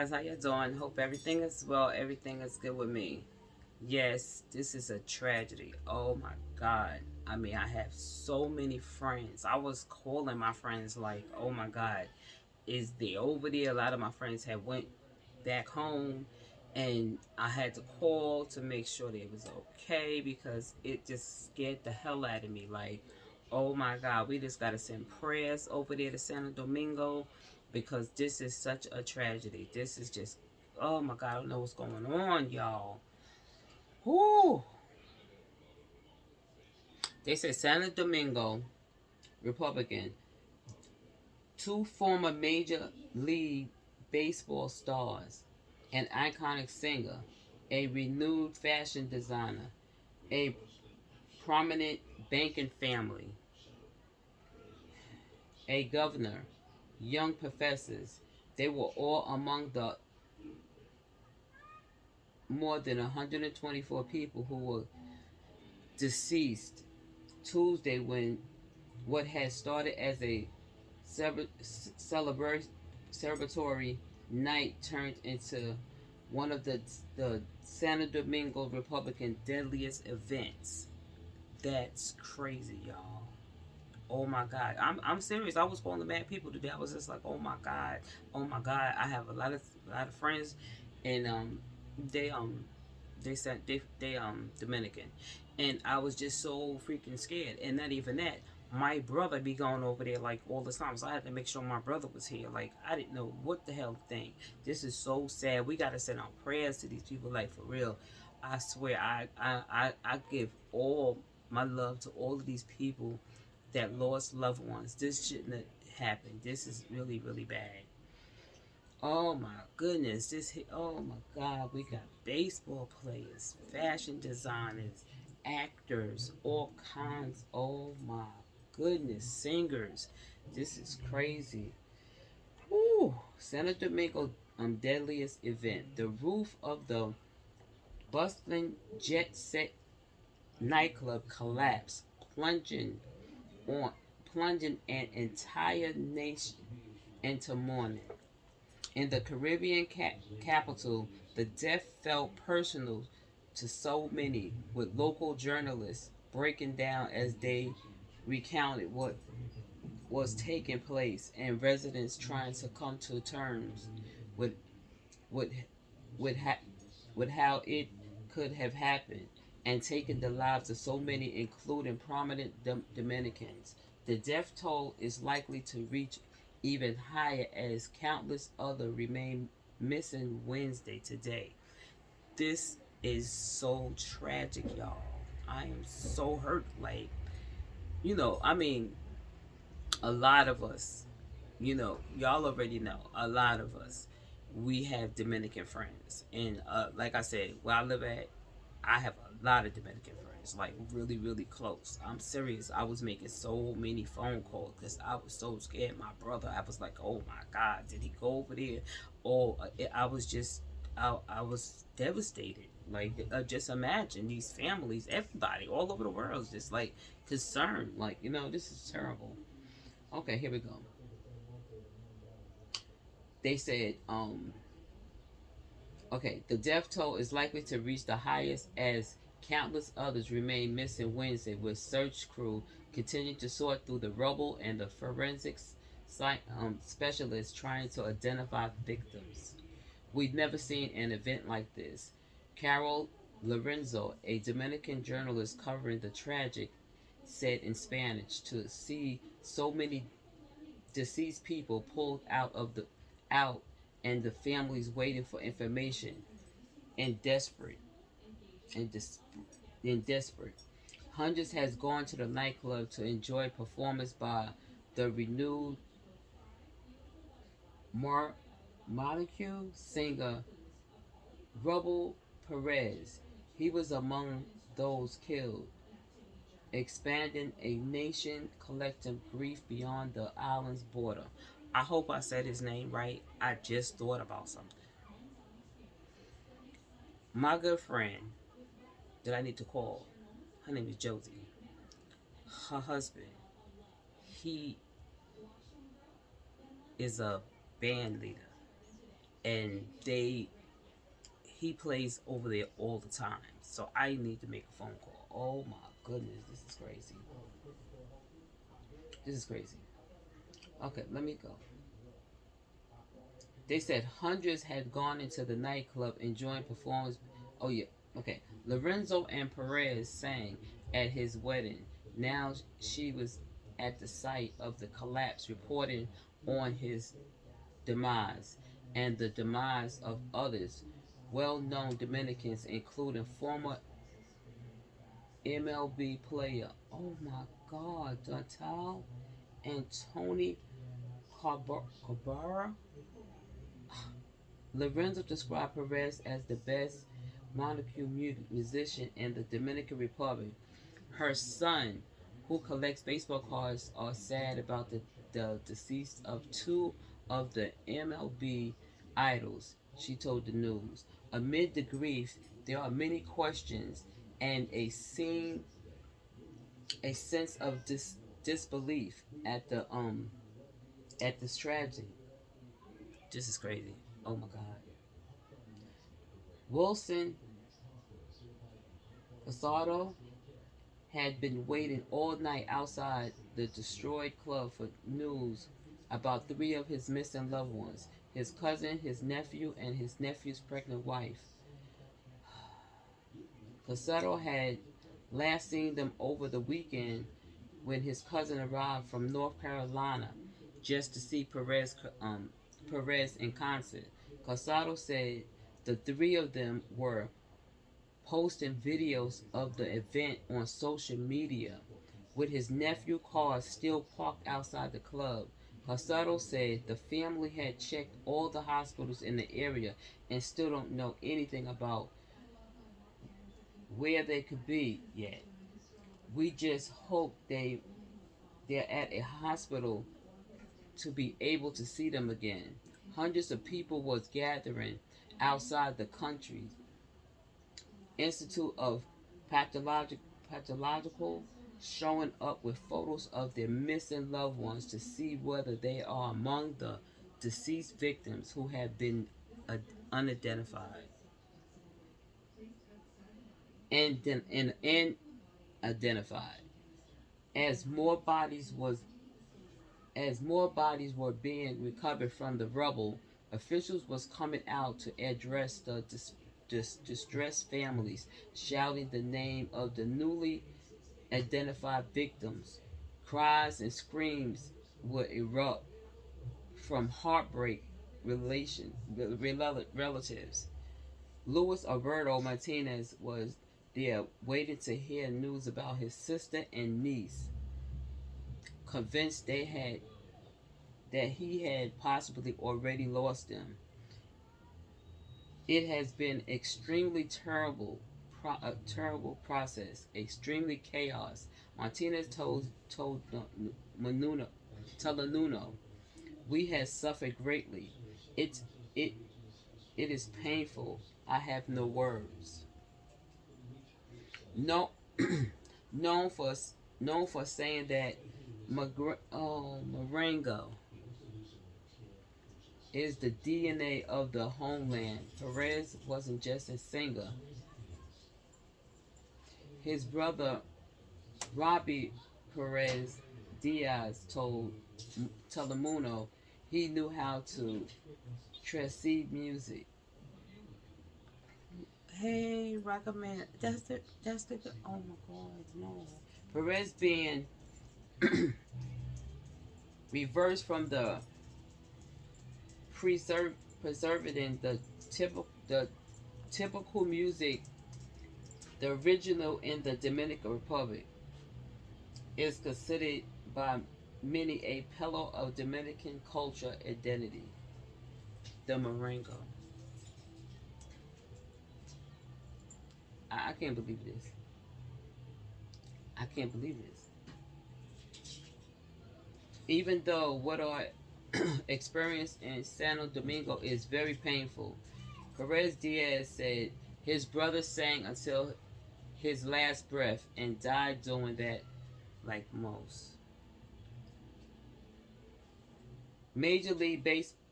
guys, how you doing? Hope everything is well. Everything is good with me. Yes, this is a tragedy. Oh my God. I mean, I have so many friends. I was calling my friends like, oh my God, is they over there? A lot of my friends had went back home, and I had to call to make sure they was okay because it just scared the hell out of me. Like, oh my God, we just gotta send prayers over there to Santo Domingo because this is such a tragedy. This is just, oh my God, I don't know what's going on, y'all. Whoo! They said Santo Domingo Republican, two former Major League Baseball stars, an iconic singer, a renewed fashion designer, a prominent banking family, a governor, young professors. They were all among the more than 124 people who were deceased Tuesday when what had started as a celebratory night turned into one of the Santo Domingo Republican deadliest events. That's crazy, y'all. Oh my God, I'm serious. I was calling the mad people today. I was just like, oh my God. I have a lot of friends, and they they said they Dominican, and I was just so freaking scared. And not even that, my brother be going over there like all the time, so I had to make sure my brother was here. Like I didn't know what the hell to think. This is so sad. We gotta send out prayers to these people, like for real. I swear, I give all my love to all of these people that lost loved ones. This shouldn't have happened. This is really, really bad. Oh my goodness. Oh my God. We got baseball players, fashion designers, actors, all kinds. Oh my goodness. Singers. This is crazy. Whew. Senator Domingo deadliest event. The roof of the bustling jet set nightclub collapsed, on plunging an entire nation into mourning. In the Caribbean capital, the death felt personal to so many, with local journalists breaking down as they recounted what was taking place and residents trying to come to terms with with with, ha- with how it could have happened and taken the lives of so many, including prominent Dominicans. The death toll is likely to reach even higher as countless others remain missing Wednesday today. This is so tragic, y'all. I am so hurt. Like, I mean, a lot of us, y'all already know, a lot of us, we have Dominican friends. And like I said, where I live at, I have a lot of Dominican friends, like really, really close. I'm serious. I was making so many phone calls because I was so scared. My brother, I was like, oh my God, did he go over there? Or I was just, I was devastated. Like, just imagine these families, everybody all over the world is just like concerned. Like, this is terrible. Okay, here we go. They said, okay, the death toll is likely to reach the highest as countless others remain missing Wednesday, with search crew continue to sort through the rubble and the forensics specialists trying to identify victims. We've never seen an event like this. Carol Lorenzo, a Dominican journalist covering the tragic, said in Spanish, to see so many deceased people pulled out and the families waiting for information and and, des- and desperate. Hundreds has gone to the nightclub to enjoy performance by the renewed Mar- molecule singer Rubble Perez. He was among those killed, expanding a nation collective grief beyond the island's border. I hope I said his name right. I just thought about something. My good friend that I need to call, her name is Josie. Her husband, he is a band leader. and he plays over there all the time. So I need to make a phone call. Oh my goodness, this is crazy. This is crazy. Okay, let me go. They said hundreds had gone into the nightclub enjoying performance. Oh yeah, okay. Lorenzo and Perez sang at his wedding. Now she was at the site of the collapse, reporting on his demise and the demise of others well-known Dominicans, including former MLB player. Oh my God, Dontal and Tony Cabrera. Lorenzo described Perez as the best Monaco musician in the Dominican Republic. Her son, who collects baseball cards, are sad about the decease of two of the MLB idols, she told the news. Amid the grief, there are many questions and a sense of disbelief at this tragedy. This is crazy. Oh my God. Wilson Casado had been waiting all night outside the destroyed club for news about three of his missing loved ones: his cousin, his nephew, and his nephew's pregnant wife. Casado had last seen them over the weekend when his cousin arrived from North Carolina just to see Perez in concert. Casado said the three of them were posting videos of the event on social media, with his nephew car still parked outside the club. Casado said the family had checked all the hospitals in the area and still don't know anything about where they could be yet. We just hope they're at a hospital to be able to see them again. Hundreds of people was gathering outside the country's Institute of Pathological, showing up with photos of their missing loved ones to see whether they are among the deceased victims who have been unidentified and identified. As more bodies was as more bodies were being recovered from the rubble, officials was coming out to address the distressed families, shouting the name of the newly identified victims. Cries and screams would erupt from heartbreak relatives. Luis Alberto Martinez was there waiting to hear news about his sister and niece, convinced that he had possibly already lost them. It has been extremely a terrible process, extremely chaos. Martinez told Manuno, Telenuno, we have suffered greatly. It it it is painful. I have no words. No, known for known for saying that Marengo is the DNA of the homeland. Perez wasn't just a singer. His brother Robbie Perez Diaz told Telemundo he knew how to transcend music. Hey, recommend. That's the. Oh my God, no. Perez being reversed from the preserving the typical music, the original in the Dominican Republic, is considered by many a pillar of Dominican culture identity. The merengue. I can't believe this. I can't believe this. Even though what I experienced in Santo Domingo is very painful, Perez Diaz said his brother sang until his last breath and died doing that like most. Major League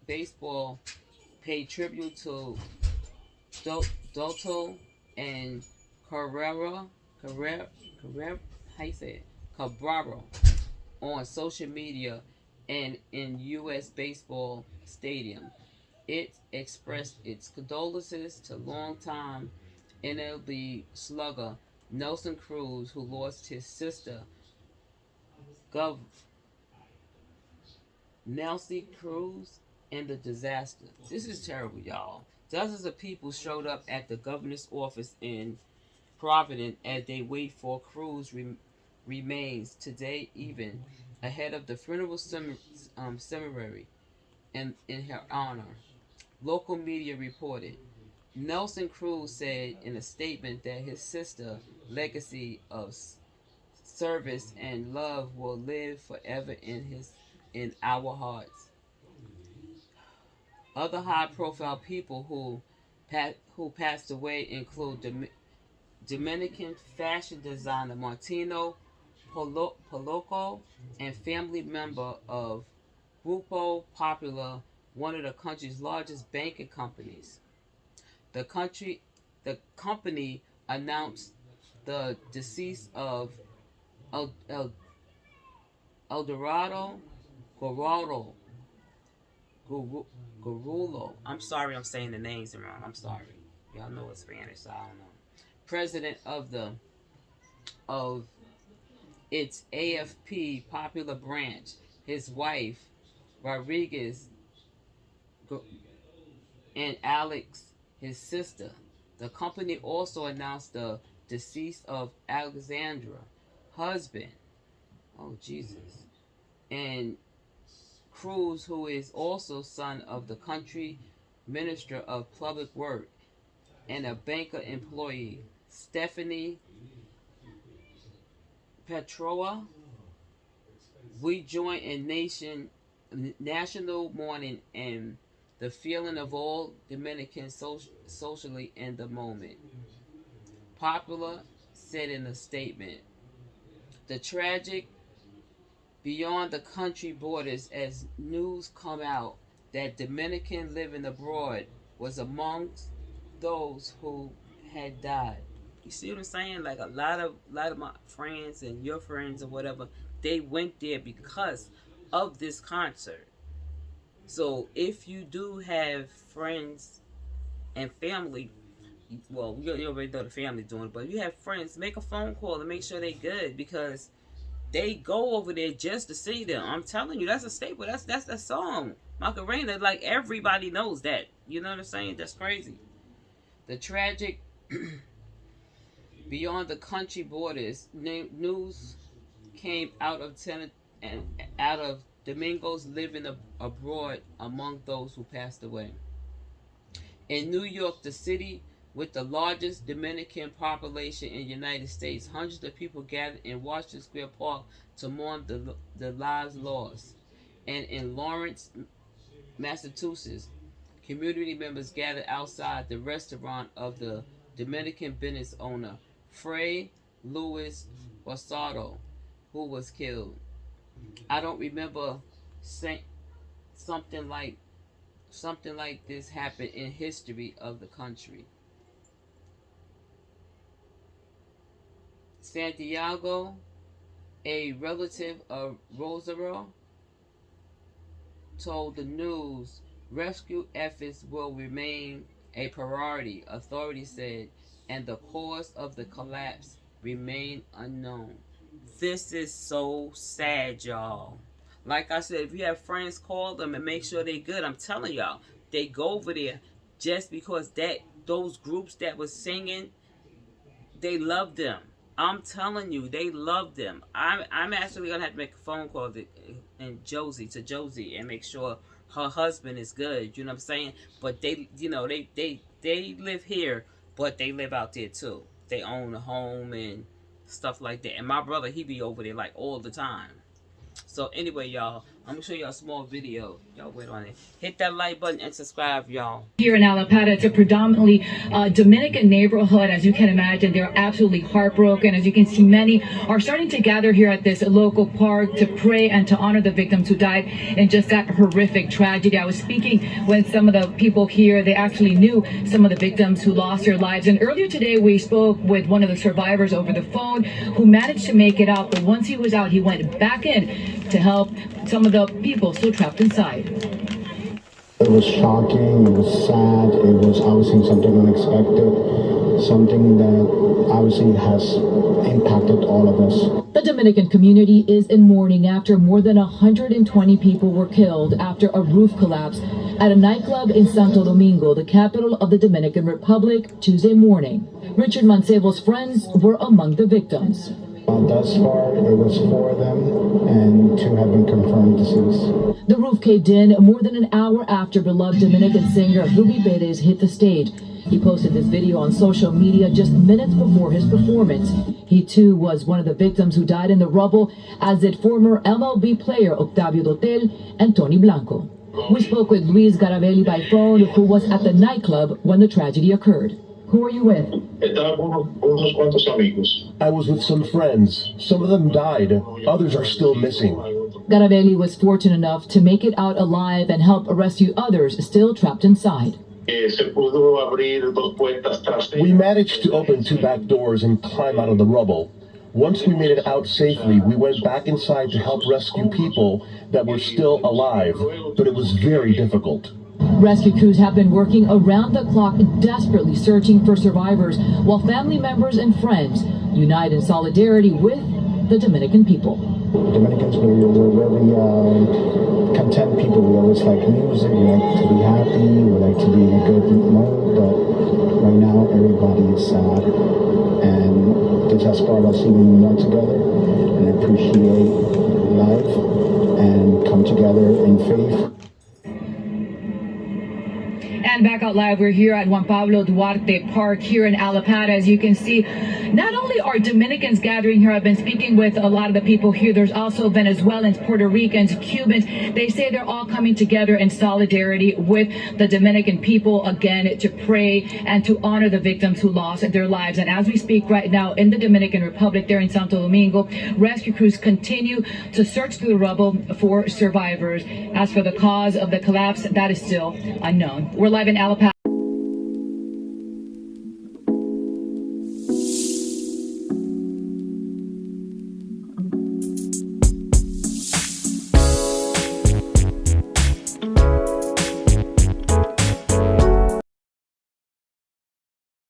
Baseball paid tribute to Dotto and Carrera, how you say it? Cabrera on social media and in U.S. baseball stadium. It expressed its condolences to longtime MLB slugger Nelson Cruz, who lost his sister, Gov. Nelson Cruz, in the disaster. This is terrible, y'all. Dozens of people showed up at the governor's office in Providence as they wait for Cruz remains today, even ahead of the funeral ceremony in her honor. Local media reported. Nelson Cruz said in a statement that his sister's legacy of service and love will live forever in our hearts. Other high-profile people who passed away include Dominican fashion designer Martino Poloco and family member of Grupo Popular, one of the country's largest banking companies. The company announced the decease of Eldorado Garulo. I'm sorry, I'm saying the names wrong. I'm sorry. Y'all know it's Spanish, so I don't know. President of its AFP Popular branch. His wife, Rodriguez, and Alex, his sister. The company also announced the decease of Alexandra, husband, oh Jesus, and Cruz, who is also son of the country minister of public work and a banker employee, Stephanie Petroa. We join in national mourning and the feeling of all Dominicans socially in the moment. Popular said in a statement, the tragic beyond the country borders as news come out that Dominican living abroad was amongst those who had died. You see what I'm saying? Like a lot of my friends and your friends or whatever, they went there because of this concert. So if you do have friends and family, well, you already know the family doing it, but if you have friends, make a phone call and make sure they're good, because they go over there just to see them. I'm telling you, that's a staple. That's a song. Macarena, like everybody knows that. You know what I'm saying? That's crazy. The tragic beyond the country borders news came out of Domingos living abroad among those who passed away. In New York, the city with the largest Dominican population in the United States, hundreds of people gathered in Washington Square Park to mourn the lives lost. And in Lawrence, Massachusetts, community members gathered outside the restaurant of the Dominican business owner, Fray Luis Rosado, who was killed. I don't remember saying something like this happened in history of the country. Santiago, a relative of Rosario, told the news rescue efforts will remain a priority, authorities said, and the cause of the collapse remain unknown. This is so sad, y'all. Like I said, if you have friends, call them and make sure they're good. I'm telling y'all, they go over there just because those groups that was singing, they love them. I'm telling you, they love them. I'm actually gonna have to make a phone call to Josie and make sure her husband is good. You know what I'm saying? But they live here, but they live out there too. They own a home and stuff like that. And my brother, he be over there like all the time. So anyway, y'all, I'm gonna show y'all a small video. Y'all wait on it. Hit that like button and subscribe, y'all. Here in Alapata, it's a predominantly Dominican neighborhood. As you can imagine, they're absolutely heartbroken. As you can see, many are starting to gather here at this local park to pray and to honor the victims who died in just that horrific tragedy. I was speaking with some of the people here. They actually knew some of the victims who lost their lives. And earlier today, we spoke with one of the survivors over the phone who managed to make it out. But once he was out, he went back in to help some of the people still trapped inside. It was shocking, it was sad, it was obviously something unexpected, something that obviously has impacted all of us. The Dominican community is in mourning after more than 120 people were killed after a roof collapse at a nightclub in Santo Domingo, the capital of the Dominican Republic, Tuesday morning. Richard Mancebo's friends were among the victims. Thus far, it was 4 of them, and 2 have been confirmed deceased. The roof caved in more than an hour after beloved Dominican singer Ruby Perez hit the stage. He posted this video on social media just minutes before his performance. He too was one of the victims who died in the rubble, as did former MLB player Octavio Dotel and Tony Blanco. We spoke with Luis Garabelli by phone, who was at the nightclub when the tragedy occurred. Who are you with? I was with some friends. Some of them died. Others are still missing. Garabelli was fortunate enough to make it out alive and help rescue others still trapped inside. We managed to open 2 back doors and climb out of the rubble. Once we made it out safely, we went back inside to help rescue people that were still alive, but it was very difficult. Rescue crews have been working around the clock, desperately searching for survivors, while family members and friends unite in solidarity with the Dominican people. Dominicans, we're very content people. We always like music, we like to be happy, we like to be in a good mode, but right now everybody is sad. And this has brought us even more together and appreciate life and come together in faith. And back out live, we're here at Juan Pablo Duarte Park here in Alapata. As you can see, not only are Dominicans gathering here, I've been speaking with a lot of the people here. There's also Venezuelans, Puerto Ricans, Cubans. They say they're all coming together in solidarity with the Dominican people, again, to pray and to honor the victims who lost their lives. And as we speak right now in the Dominican Republic, there in Santo Domingo, rescue crews continue to search through the rubble for survivors. As for the cause of the collapse, that is still unknown. We're live in Alapata.